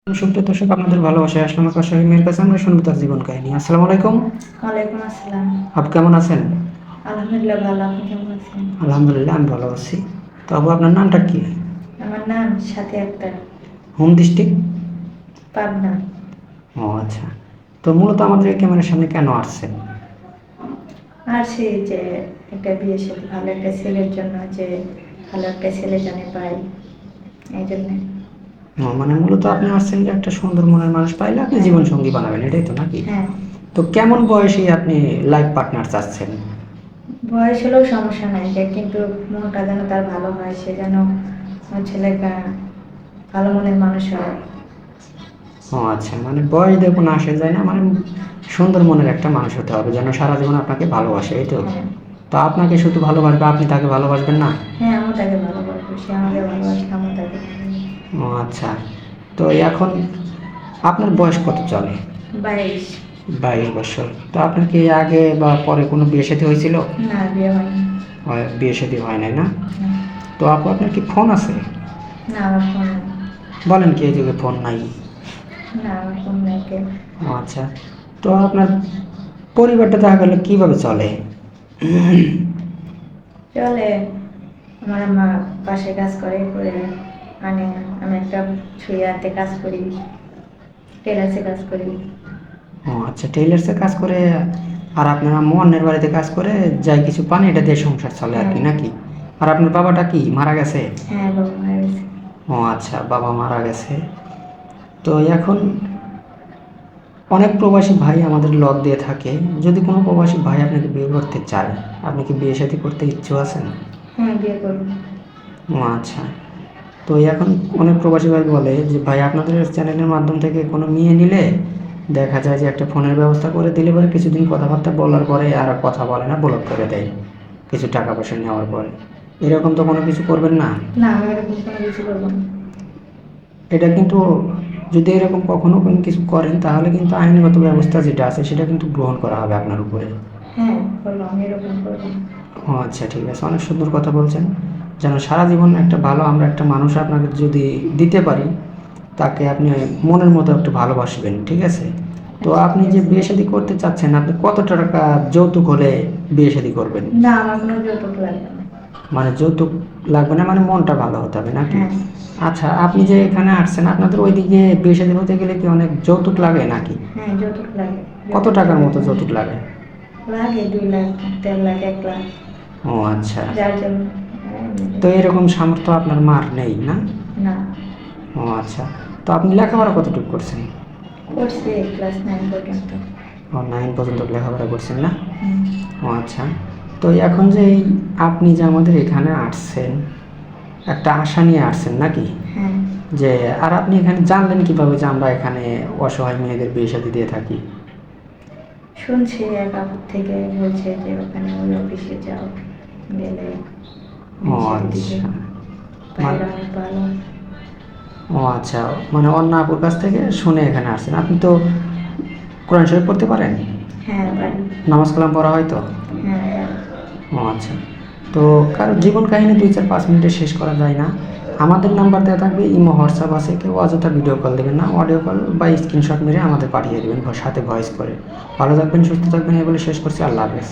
সুপ্রিয় দর্শক, আপনাদের ভালোবাসায় আসলাম আকাশ মেয়ের কাছে। আমরা শুনবো তার জীবন কাহিনী। আসসালামু আলাইকুম। ওয়ালাইকুম আসসালাম। আপনি কেমন আছেন? আলহামদুলিল্লাহ ভালো। আপনি কেমন আছেন? আলহামদুলিল্লাহ, আমি ভালো আছি। তো আপু, আপনার নামটা কি? আমার নাম সাথী আক্তার। Home district? পাবনা। ও আচ্ছা। তো মূলত আমাদের এই ক্যামেরার সামনে কেন আসছেন? আর সেই যে একটা বিয়ে সাথে ভালো একটা ছেলের জন্য, যে ভালো একটা ছেলে জানে পাই, এই জন্য। মানে মূলত আপনি আসছেন যে একটা সুন্দর মনের মানুষ পাইলে আপনি জীবন সঙ্গী বানাবেন, এটাই তো নাকি? হ্যাঁ, তো কেমন বয়সে আপনি লাইফ পার্টনার চাচ্ছেন? বয়স হলেও সমস্যা নাই, কিন্তু মনটা যেন তার ভালো হয়, সে যেন ছেলেটা ভালো মনের মানুষ হয়। ও আচ্ছা, মানে বয়স দেখুন আসে যায় না, মানে সুন্দর মনের একটা মানুষ হতে হবে যেন সারা জীবন আপনাকে ভালোবাসে, এই তো? হ্যাঁ, তো আপনাকে শুধু ভালোবাসবে, আপনি তাকে ভালোবাসবেন না? হ্যাঁ, আমি তাকে ভালোবাসবো, সে আমাকে ভালোবাসে, আমি তাকে ভালোবাসি। ও আচ্ছা। তো এখন আপনার বয়স কত চলে? 22। 22 বছর। তো আপনার কি আগে বা পরে কোনো বিয়ে শাদী হয়েছিল? না, বিয়ে হয়নি। বিয়ে শাদী হয় নাই না? না। তো আপু, আপনার কি ফোন আছে? না, আমার ফোন নেই। বলেন কি, এই যুগে ফোন নাই? না, আমার ফোন নেই কেউ। ও আচ্ছা। তো আপনার পরিবারটা দেখা গেল কিভাবে চলে? চলে, আমার মা পাশে কাজ করে করে আনে, আমি একটা ছুঁয়ে আনতে কাজ করি, টেলার্সে কাজ করি। ও আচ্ছা, টেইলার্সে কাজ করে। আর আপনার আম্মু অন্যের বাড়িতে কাজ করে, যাই কিছু পান এটা দিয়ে সংসার চলে আর কি, হ্যাঁ। নাকি? আর আপনার বাবাটা কি মারা গেছে? হ্যাঁ, বাবা মারা গেছে। ও আচ্ছা, বাবা মারা গেছে। তো এখন অনেক প্রবাসী ভাই আমাদের লক দিয়ে থাকে। যদি কোনো প্রবাসী ভাই আপনাকে বিয়ে করতে চায়, আপনি কি বিয়ে শাদী করতে ইচ্ছুক আছেন? হ্যাঁ, বিয়ে করবো। ও আচ্ছা। তো এখন অনেক প্রবাসী ভাই বলে যে ভাই, আপনাদের চ্যানেলের মাধ্যম থেকে কোনো মেয়ে নিলে দেখা যায় যে একটা ফোনের ব্যবস্থা করে দিলে পরে কিছুদিন কথাবার্তা বলার পরে আর কথা বলে না, ব্লক করে দেয় কিছু টাকা পয়সা নেওয়ার পরে। এরকম তো কোনো কিছু করবেন না? না, আমি এরকম কোনো কিছু করবো না। এটা কিন্তু, যদি এরকম কখনো কোনো কিছু করেন তাহলে কিন্তু আইনগত ব্যবস্থা যেটা আছে সেটা কিন্তু গ্রহণ করা হবে আপনার উপরে। হ্যাঁ, করবো, আমি এরকম করবো না। ও আচ্ছা, ঠিক আছে। অনেক সুন্দর কথা বলছেন। যেন সারা জীবন একটা ভালো আমরা একটা মানুষ আপনাকে যদি দিতে পারি, তাকে আপনি মনের মতো একটু ভালোবাসবেন, ঠিক আছে? তো আচ্ছা, আপনি ঠিক যে আছে। বিয়ে শাদী করতে চাচ্ছেন, আপনি কত টাকা যৌতুক হলে বিয়ে শাদী করবেন? না, আমার কোনো যৌতুক লাগবে না। মানে যৌতুক লাগবে না, মানে মনটা ভালো হতে হবে নাকি? হ্যাঁ। আচ্ছা, আপনি যে এখানে আসছেন, আপনাদের ওইদিকে বিয়ে শাদী হতে গেলে কি অনেক যৌতুক লাগে নাকি? হ্যাঁ, যৌতুক লাগে। কত টাকার মতো যৌতুক লাগে? লাগে 2 লাখ, 1.5 লাখ, 1 লাখ, ও আচ্ছা। যার জন্য। তো এরকম সামর্থ্য আপনার মার নেই না? না, ও আচ্ছা। তো আপনি লেখাপড়া কতটুকু করছেন? করছে ক্লাস 9 পর্যন্ত। ও, 9 পর্যন্ত লেখাপড়া করছেন না? হুম। ও আচ্ছা। তো এখন যে আপনি যে আমাদের এখানে আসছেন, একটা আশা নিয়ে আসছেন নাকি? হ্যাঁ, যে আর আপনি এখানে জানলেন কিভাবে যে আমরা এখানে অসহায় মেয়েদের বিয়ে শাদী দিয়ে থাকি? শুনছি এক আপুর থেকে, বলছে যে ওখানে ওই অফিসে যাও, গেলে ও বিয়ে দিবে, আচ্ছা। পায়ের অনেক ভালো। ও আচ্ছা, মানে অন্য আপুর কাছ থেকে শুনে এখানে আসছেন। আপনি তো কোরআন শরীফ পড়তে পারেন? হ্যাঁ, পারি। নামাজ কালাম পড়া হয় তো? হ্যাঁ, পারি। ও আচ্ছা। তো কারো জীবন কাহিনী 2-4-5 মিনিটে শেষ করা যায় না। আমাদের নাম্বার দেওয়া থাকবে, ইমো হোয়াটসঅ্যাপ আছে। কেউ অযথা ভিডিও কল দেবেন না, অডিও কল বা স্ক্রিনশট মেরে আমাদের পাঠিয়ে দেবেন সাথে ভয়েস করে। ভালো থাকবেন, সুস্থ থাকবেন, এই বলে শেষ করছি। আল্লাহ হাফেজ।